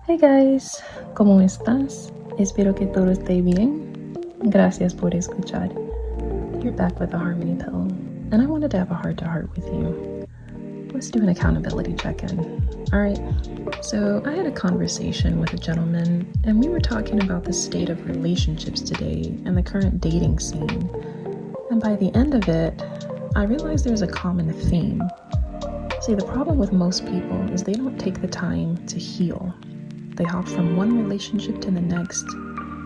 Hey guys, ¿cómo estás? Espero que todo esté bien. Gracias por escuchar. You're back with the Harmony Pill, and I wanted to have a heart-to-heart with you. Let's do an accountability check-in. Alright, so I had a conversation with a gentleman, and we were talking about the state of relationships today and the current dating scene. And by the end of it, I realized there's a common theme. See, the problem with most people is they don't take the time to heal. They hop from one relationship to the next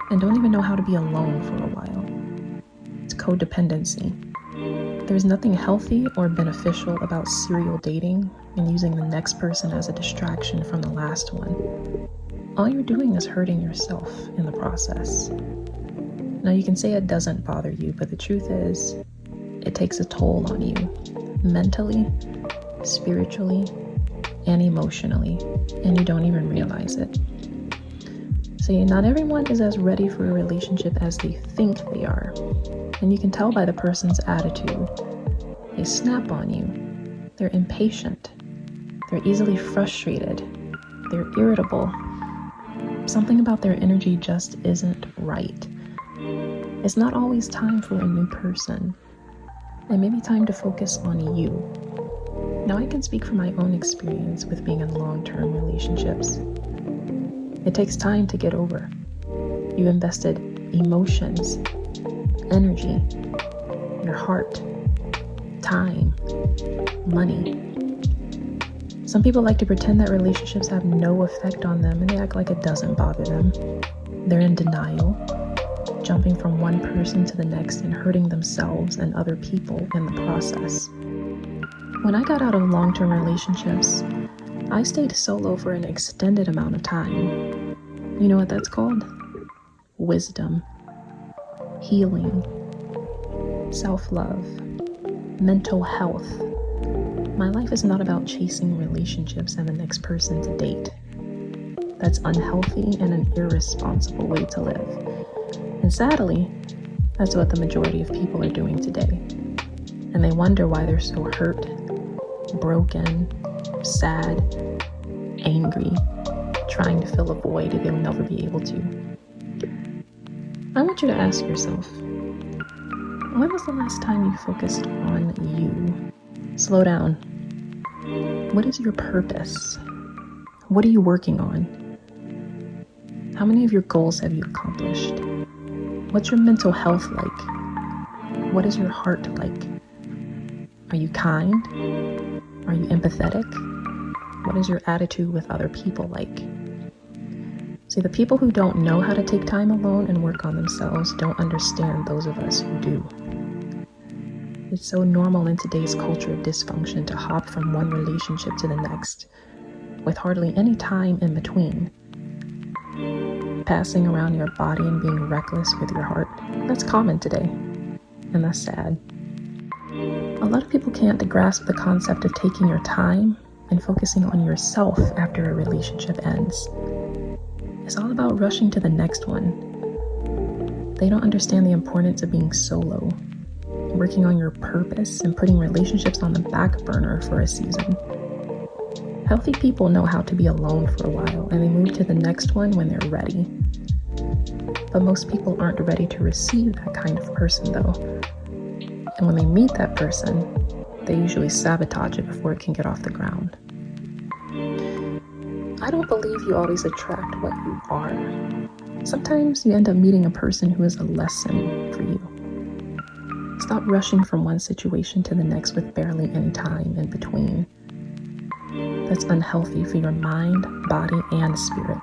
and don't even know how to be alone for a while. It's codependency. There's nothing healthy or beneficial about serial dating and using the next person as a distraction from the last one. All you're doing is hurting yourself in the process. Now, you can say it doesn't bother you, but the truth is, it takes a toll on you, mentally, spiritually, and emotionally, and you don't even realize it. See, not everyone is as ready for a relationship as they think they are, and you can tell by the person's attitude. They snap on you, they're impatient, they're easily frustrated, they're irritable. Something about their energy just isn't right. It's not always time for a new person. It may be time to focus on you. Now, I can speak from my own experience with being in long-term relationships. It takes time to get over. You've invested emotions, energy, your heart, time, money. Some people like to pretend that relationships have no effect on them, and they act like it doesn't bother them. They're in denial, jumping from one person to the next and hurting themselves and other people in the process. When I got out of long-term relationships, I stayed solo for an extended amount of time. You know what that's called? Wisdom, healing, self-love, mental health. My life is not about chasing relationships and the next person to date. That's unhealthy and an irresponsible way to live. And sadly, that's what the majority of people are doing today. And they wonder why they're so hurt, broken, sad, angry, trying to fill a void they'll never be able to. I want you to ask yourself, when was the last time you focused on you? Slow down. What is your purpose? What are you working on? How many of your goals have you accomplished? What's your mental health like? What is your heart like? Are you kind? Are you empathetic? What is your attitude with other people like? See, the people who don't know how to take time alone and work on themselves don't understand those of us who do. It's so normal in today's culture of dysfunction to hop from one relationship to the next, with hardly any time in between. Passing around your body and being reckless with your heart, that's common today, and that's sad. A lot of people can't grasp the concept of taking your time and focusing on yourself after a relationship ends. It's all about rushing to the next one. They don't understand the importance of being solo, working on your purpose, and putting relationships on the back burner for a season. Healthy people know how to be alone for a while, and they move to the next one when they're ready. But most people aren't ready to receive that kind of person, though. And when they meet that person, they usually sabotage it before it can get off the ground. I don't believe you always attract what you are. Sometimes you end up meeting a person who is a lesson for you. Stop rushing from one situation to the next with barely any time in between. That's unhealthy for your mind, body, and spirit.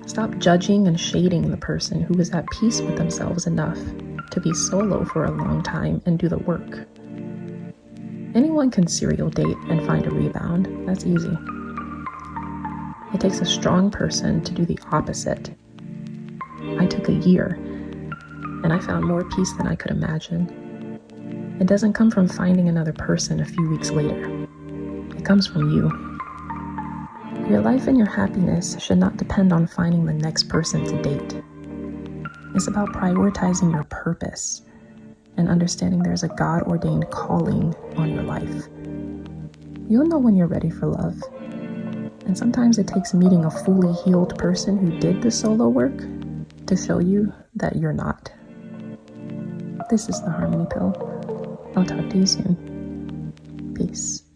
Stop judging and shading the person who is at peace with themselves enough to be solo for a long time and do the work. Anyone can serial date and find a rebound. That's easy. It takes a strong person to do the opposite. I took a year, and I found more peace than I could imagine. It doesn't come from finding another person a few weeks later. It comes from you. Your life and your happiness should not depend on finding the next person to date. It's about prioritizing your purpose and understanding there's a God-ordained calling on your life. You'll know when you're ready for love, And sometimes it takes meeting a fully healed person who did the solo work to show you that you're not. This is the Harmony Pill. I'll talk to you soon. Peace.